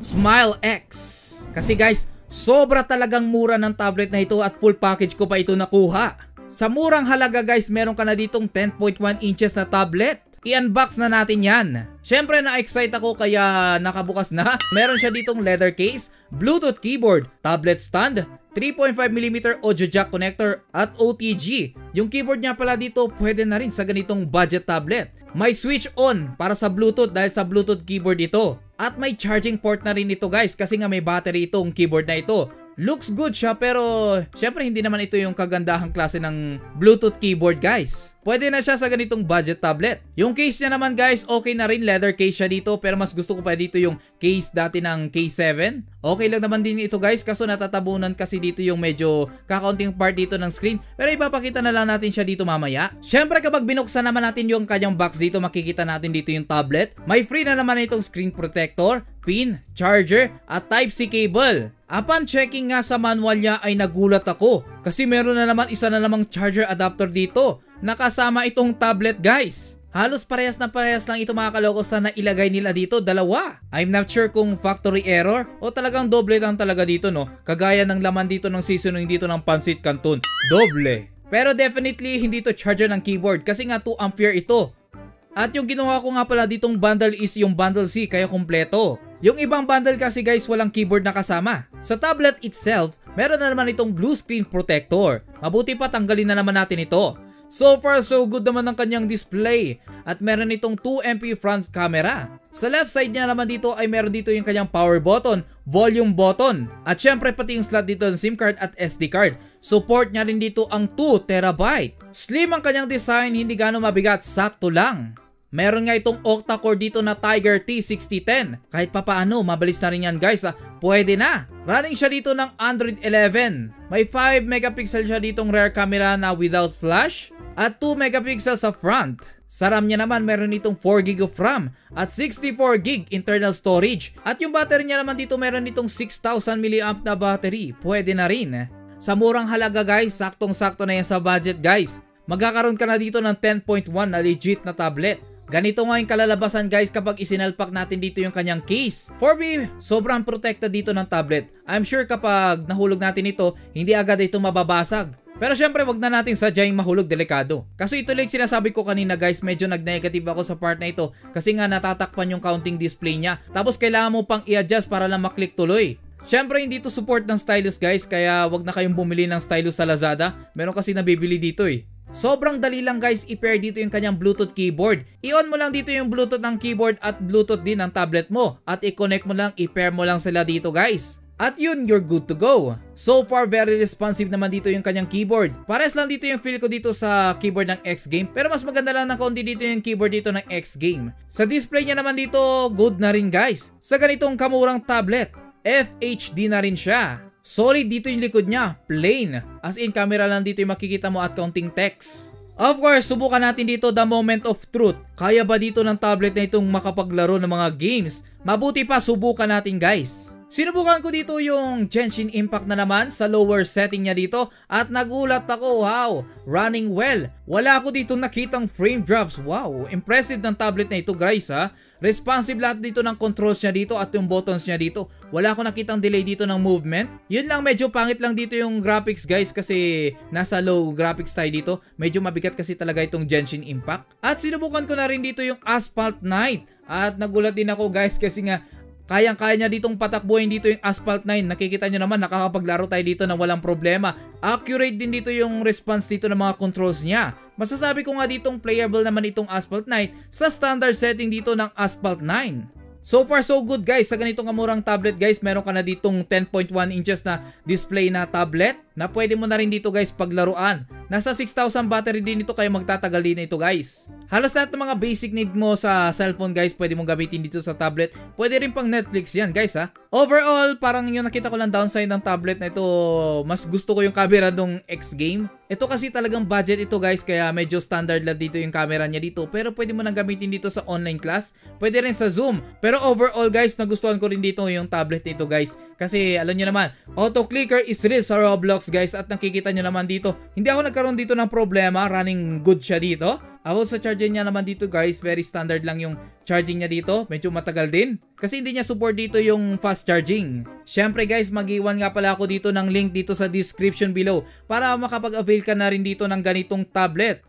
Smile X. Kasi guys, sobra talagang mura ng tablet na ito at full package ko pa ito nakuha. Sa murang halaga guys, meron ka na ditong 10.1 inches na tablet. I-unbox na natin yan. Syempre na-excite ako kaya nakabukas na. Meron siya ditong leather case, Bluetooth keyboard, tablet stand, 3.5mm audio jack connector at OTG. Yung keyboard niya pala dito pwede na rin sa ganitong budget tablet. May switch on para sa Bluetooth dahil sa Bluetooth keyboard ito. At may charging port na rin ito guys kasi nga may battery itong keyboard na ito. Looks good siya pero syempre hindi naman ito yung kagandahang klase ng Bluetooth keyboard guys. Pwede na siya sa ganitong budget tablet. Yung case niya naman guys, okay na rin, leather case siya dito pero mas gusto ko pa dito yung case dati ng K7. Okay lang naman din ito guys kaso natatabunan kasi dito yung medyo kakaunting part dito ng screen pero ipapakita na lang natin siya dito mamaya. Syempre kapag binuksan naman natin yung kanyang box dito makikita natin dito yung tablet. May free na naman itong screen protector, pin, charger at Type-C cable. Upon checking nga sa manual niya ay nagulat ako kasi meron na naman isa na namang charger adapter dito. Nakasama itong tablet guys. Halos parehas na parehas lang ito mga kaloko sa nailagay nila dito, dalawa. I'm not sure kung factory error o talagang doble lang talaga dito no. Kagaya ng laman dito ng seasoning dito ng Pansit Canton. Doble. Pero definitely hindi to charger ng keyboard kasi nga 2 ampere ito. At yung ginawa ko nga pala ditong bundle is yung bundle C kaya kumpleto. Yung ibang bundle kasi guys walang keyboard na kasama. Sa tablet itself, meron na naman itong blue screen protector. Mabuti pa tanggalin na naman natin ito. So far so good naman ang kanyang display. At meron itong 2MP front camera. Sa left side niya naman dito ay meron dito yung kanyang power button, volume button. At syempre pati yung slot dito ng SIM card at SD card. Support niya rin dito ang 2TB. Slim ang kanyang design, hindi gano'ng mabigat, sakto lang. Meron nga itong octa-core dito na Tiger T6010. Kahit papaano, mabilis na rin yan guys. Pwede na. Running siya dito ng Android 11. May 5 megapixel siya ditong rear camera na without flash. At 2 megapixel sa front. Sa RAM niya naman meron itong 4GB of RAM at 64GB internal storage. At yung battery niya naman dito meron itong 6,000 mAh na battery. Pwede na rin. Sa murang halaga guys, saktong-sakto na yan sa budget guys. Magkakaroon ka na dito ng 10.1 na legit na tablet. Ganito nga yung kalalabasan guys kapag isinalpak natin dito yung kanyang case. For me, sobrang protected dito ng tablet. I'm sure kapag nahulog natin ito, hindi agad ito mababasag. Pero syempre wag na natin sadyang mahulog, delikado. Kasi ito lang sinasabi ko kanina guys, medyo nag-negative ako sa part na ito. Kasi nga natatakpan yung counting display niya. Tapos kailangan mo pang i-adjust para lang maklik tuloy. Syempre hindi to support ng stylus guys, kaya wag na kayong bumili ng stylus sa Lazada. Meron kasi nabibili dito eh. Sobrang dali lang guys i-pair dito yung kanyang Bluetooth keyboard. I-on mo lang dito yung Bluetooth ng keyboard at Bluetooth din ng tablet mo. At i-connect mo lang, i-pair mo lang sila dito guys. At yun, you're good to go. So far, very responsive naman dito yung kanyang keyboard. Pares lang dito yung feel ko dito sa keyboard ng X-Game. Pero mas maganda lang ng kaunti dito yung keyboard dito ng X-Game. Sa display niya naman dito, good na rin guys. Sa ganitong kamurang tablet, FHD na rin siya. Solid dito yung likod niya, plain. As in, camera lang dito yung makikita mo at counting text. Of course, subukan natin dito the moment of truth. Kaya ba dito ng tablet na itong makapaglaro ng mga games? Mabuti pa, subukan natin guys. Sinubukan ko dito yung Genshin Impact na naman sa lower setting niya dito at nagulat ako, wow, running well. Wala ako dito nakitang frame drops, wow, impressive ng tablet na ito guys ha. Responsive lahat dito ng controls niya dito at yung buttons niya dito. Wala ako nakitang delay dito ng movement. Yun lang, medyo pangit lang dito yung graphics guys kasi nasa low graphics tayo dito. Medyo mabigat kasi talaga itong Genshin Impact. At sinubukan ko na rin dito yung Asphalt Knight. At nagulat din ako guys kasi nga kayang-kaya niya ditong patakbuhin dito yung Asphalt 9. Nakikita nyo naman, nakakapaglaro tayo dito na walang problema. Accurate din dito yung response dito ng mga controls niya. Masasabi ko nga ditong playable naman itong Asphalt 9 sa standard setting dito ng Asphalt 9. So far so good guys, sa ganitong kamurang tablet guys, meron ka na ditong 10.1 inches na display na tablet na pwede mo na rin dito guys paglaruan. Nasa 6,000 battery din ito kaya magtatagal din ito guys. Halos lahat ng mga basic need mo sa cellphone guys pwede mong gamitin dito sa tablet. Pwede rin pang Netflix yan guys ha. Overall, parang yung nakita ko lang downside ng tablet na ito, mas gusto ko yung camera ng X-Game. Ito kasi talagang budget ito guys kaya medyo standard lang dito yung camera niya dito. Pero pwede mo nang gamitin dito sa online class. Pwede rin sa Zoom. Pero overall guys, nagustuhan ko rin dito yung tablet nito guys. Kasi alam nyo naman, auto clicker is real sa Roblox box guys at nakikita nyo naman dito, hindi ako nagkaroon dito ng problema, running good siya dito. About sa charging niya naman dito guys, very standard lang yung charging niya dito, medyo matagal din. Kasi hindi niya support dito yung fast charging. Syempre guys, mag-iwan nga pala ako dito ng link dito sa description below para makapag-avail ka na rin dito ng ganitong tablet.